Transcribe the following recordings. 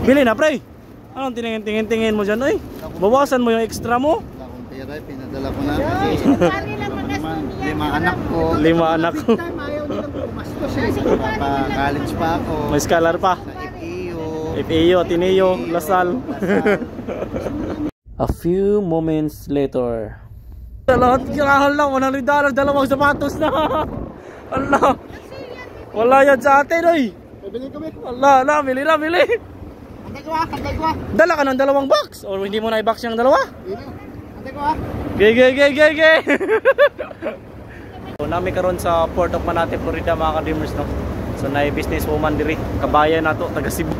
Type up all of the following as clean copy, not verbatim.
Bili na, pre. Anong tingin-tingin mo dyan, oy? Bawasan mo yung extra mo. Wala akong pera, pinadala ko na. Lima anak ko. 5 anak ko. Ayaw nilang pumastos eh. College pa ako. May scholar pa. Sa FEU. FEU, Ateneo, Lasal. A few moments later. Lahat kirahan lang, $100, dalawang sapatos na. Allah. Wala yan sa atin, oy. Bili kami. Allah, bili na, bili. Antay ko ah. Dala ka ng 2 box o hindi mo na i-box yung 2? Antay ko ah. Ge. So, nami karon sa Port of Manate, Florida, mga ka-dreamers, no. So na business woman diri, kabayan nato, taga Cebu.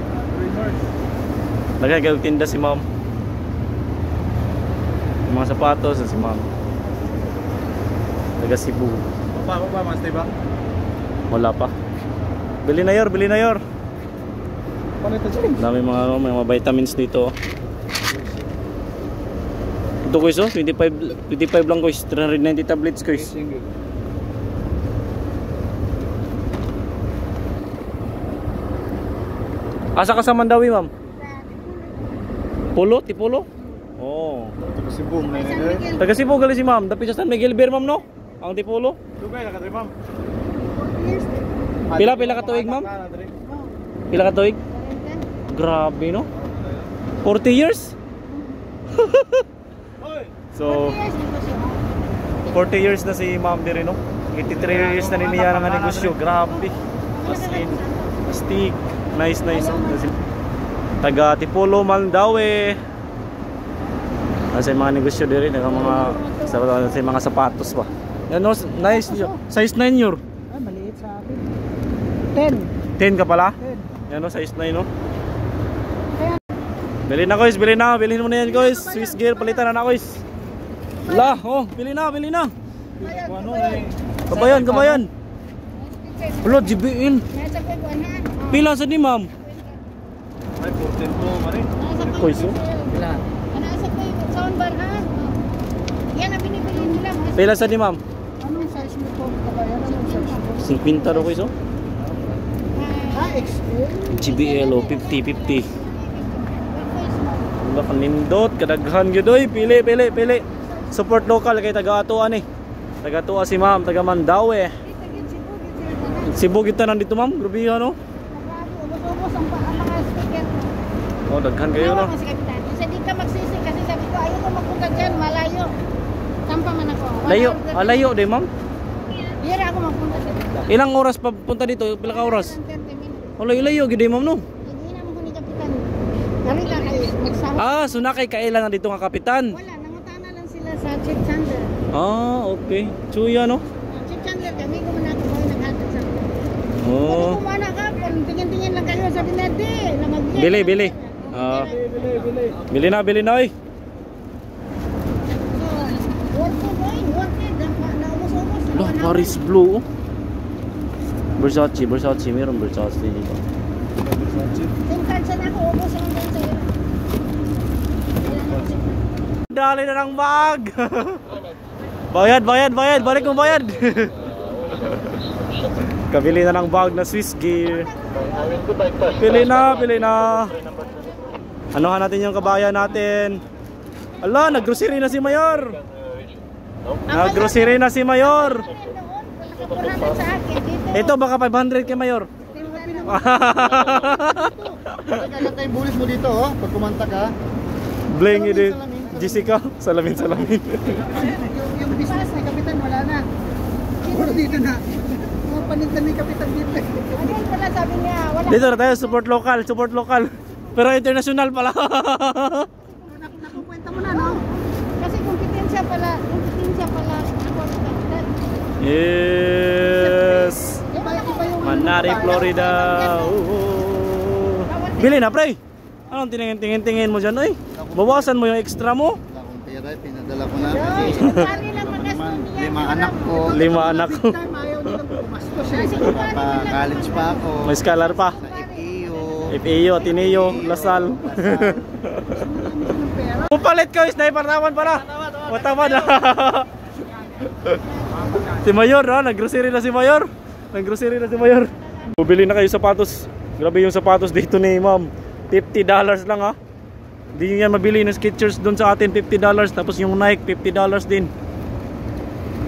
Nagagawtinda si ma'am. Yung mga sapatos si ma'am. Taga Cebu. Pa mas diba? Wala pa. Bili na yor. Dami mga vitamins dito. Ito guys, 25 lang guys, 390 tablets guys. Asa ka sa Mandawi, ma'am? Pulo, Tipolo? Oh. Taga Cebu na yun. Taga Cebu gali si ma'am. Dapat sa San Miguel Beer, ma'am, no? Ang Tipolo. Dugay na kadri ma'am. Pila ka tuig, ma'am? Pila ka tuig? Grabe, no? 40 years? So 40 years na si ma'am diri, no? 83 years na niya ng negosyo. Grabe. As in, astig. Nice. Taga Tipolo, Mandawi. Nasa mga negosyo diri, naga mga sapatos pa. Yan, no? Nice. Size 9 yor. Ah, maliit sa akin. 10 ka pala? 10. Yan, no? Size 9, no? Bilhin na guys, bilhin mo na yan guys. Swiss gear, palitan na guys. Wala, bilhin na. Kabayan. Wala, JBL. Pila sa ni ma'am? Ay, 14 po, mari. Kois, Pila? Soundbar ha? Yan ang binibili nila. Pila sa ni ma'am? Anong size mo po? Kabayan, anong size mo? 50 daw kois, Ah, XL? JBL, 50. Wala ka nindot, kadaghan yun oy. Pili. Support local kay taga-atuan eh. Taga-atua si ma'am, taga Mandawi. Cebu kita nandito ma'am, grabe no? Ubos-ubos ang mga speaker. Oh, daghan kayo no? Kasi di ka magsisi kasi sabi ko ayaw ko magpunta dyan, malayo. Sampa man ako. Layo din ma'am? Hira ako magpunta sa dito. Ilang oras pa punta dito? Pila ka oras? 30 minutes. Layo gid ma'am no? Hindi naman ko ni Kapitan. Kami ka kayo magsahod. Ah, so na kay kailan nandito nga kapitan? Wala, nangutana lang sila sa Chief Chandler. Ah, okay. Chuya no? Chief Chandler, kami kumuna ko kayo naghatid sa Oh. kung kumana ka, kung tingin-tingin lang kayo, sabi na di, na mag-get. Bili. Bili na oy. Lah, Paris Blue. Versace, meron Versace dito. Yung kansan ako, ubos ang kansan. Dali na ng bag. Bayad. Balik mo bayad. Kabili na ng bag na Swiss gear. Pili na. Anuhan natin yung kabayan natin. Ala, nag-grocery na si Mayor. Ito baka 500 kay Mayor. Kaya tayong bulis mo dito pag kumanta ka. Bling din. Jessica, salamin. Yung business ni Kapitan, wala na. Puro dito na. Mga panindan ni Kapitan dito. Ano yung pala sabi niya, wala. Dito na tayo, support local. Pero international pala. Nakukwenta mo na, no? Kasi kompetensya pala ako sa Kapitan. Yes. Iba yung Manate, Florida. Bili na, pre. Anong tingin mo dyan, oy? Bawasan mo yung extra mo. Wala akong pera, pinadala ko na. Pari lang magastos niya. 5 anak ko. 5 anak ko. ayaw nilang pumastos eh. College pa ako. May scholar pa. Sa FEU. FEU, Ateneo, Lasal. Pupalit ko, sniper naman pala. Tama na. Si Mayor, nag-grocery na si Mayor. Bumili na kayo sapatos. Grabe yung sapatos dito ni ma'am. $50 lang ha. Hindi nyo yan mabili ng Skechers doon sa atin, $50. Tapos yung Nike, $50 din.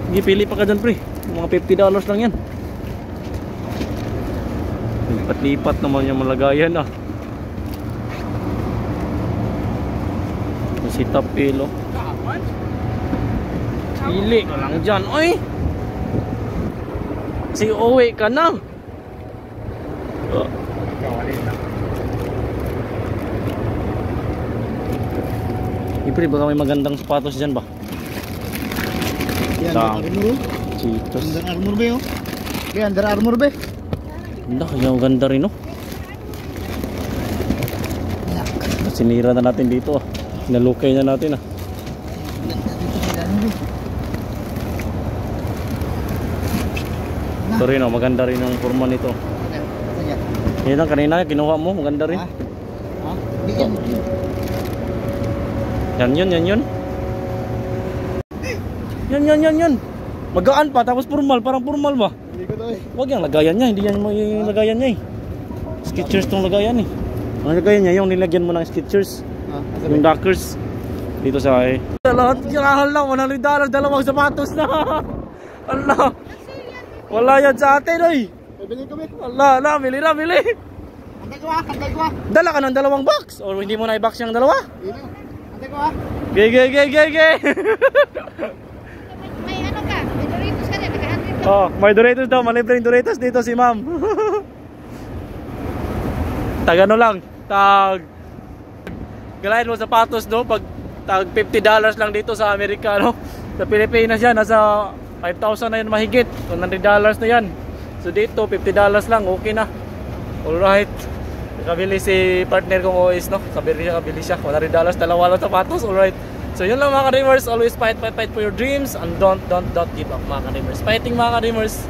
Hindi, pili pa ka dyan pre. Mga $50 lang yan. Lipat-lipat naman yung malagayan ah. Si Tapilo. Pili ka lang dyan. Oy! Si uwi ka na. Ipre, baka may magandang sapatos dyan ba? Yan, Tang. Under Armour. Cheetos. Under Armour ba yun? Kaya Under Armour ba? Ganda, kaya ganda rin no. Sinira na natin dito ah. Nalukay na natin ah. Ito rin oh, maganda rin ang forma nito. Yan lang kanina kinuha mo, maganda rin. Ha? Di yan. Yan yun. Yan. Magaan pa tapos formal, parang formal ba? Hindi ko to eh. Wag yung lagayan niya, hindi yan mo yung lagayan niya eh. Skechers tong lagayan eh. Ang lagayan niya yung nilagyan mo ng Skechers. Yung Dockers dito sa ay. Lahat kirahan lang $100, dalawang sapatos na. Allah. Wala yan sa atin oy. Bili ko ba? Allah, bili. Antay ko ah. Dala ka ng dalawang box or hindi mo na i-box yung dalawa? Antay ko ah. Gay. May ano ka? May Doritos ka din. Nag-100 ka. Oh, may Doritos daw, malibreng Doritos dito si ma'am. Tag ano lang, tag galayan mo sapatos no, pag tag $50 lang dito sa Amerika no. Sa Pilipinas yan, nasa 5,000 na yan mahigit, $100 na yan. So dito, $50 lang, okay na. Alright. Kabili si partner kong OS no, kabili siya, $100, dalawa lang sapatos, alright. So yun lang mga ka-dreamers, always fight for your dreams and don't give up mga ka-dreamers. Fighting mga ka-dreamers.